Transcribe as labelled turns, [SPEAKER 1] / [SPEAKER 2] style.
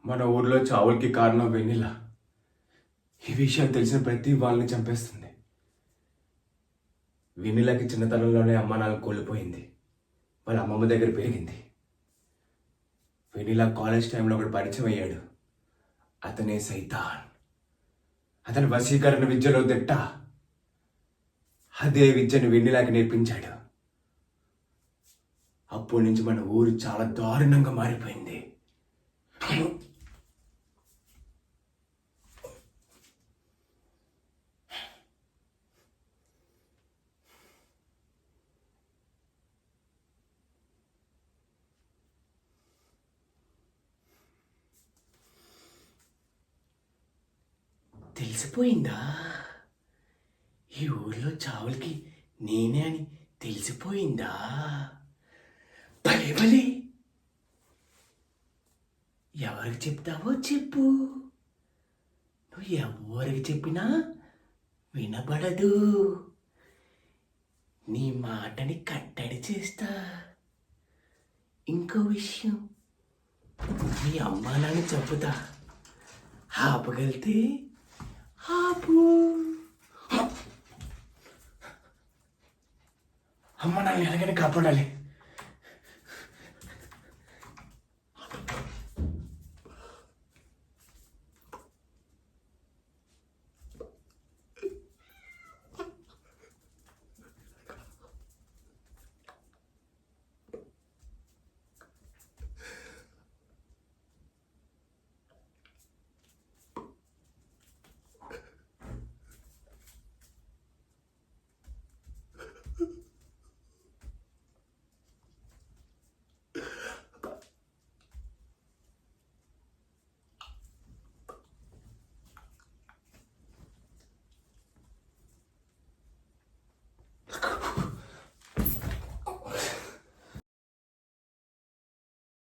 [SPEAKER 1] మన ఊర్లో చావులకి కారణం వెన్నెల. ఈ విషయం తెలిసిన ప్రతి వాళ్ళని చంపేస్తుంది. వెన్నెలకి చిన్నతనంలోనే అమ్మ నాన్న కోల్పోయింది. వాళ్ళ అమ్మమ్మ దగ్గర పెరిగింది. వెన్నెల కాలేజ్ టైంలో ఒకడు పరిచయం అయ్యాడు. అతనే సైతాన్. అతని వశీకరణ విద్యలో దిట్ట. అదే విద్యను వెన్నెలకి నేర్పించాడు. అప్పటి నుంచి మన ఊరు చాలా దారుణంగా మారిపోయింది. తెలిసిపోయిందా? ఈ ఊర్లో చావులకి నేనే అని తెలిసిపోయిందా? భలే భలే. ఎవరికి చెప్తావో చెప్పు. నువ్వు ఎవరికి చెప్పినా వినబడదు. నీ మాటని కట్టడి చేస్తా. ఇంకో విషయం, మీ అమ్మా నాన్న చంపుతా. ఆపగలితే ఆపు. అమ్మ నాన్న ఎలాగైనా కాపాడాలి.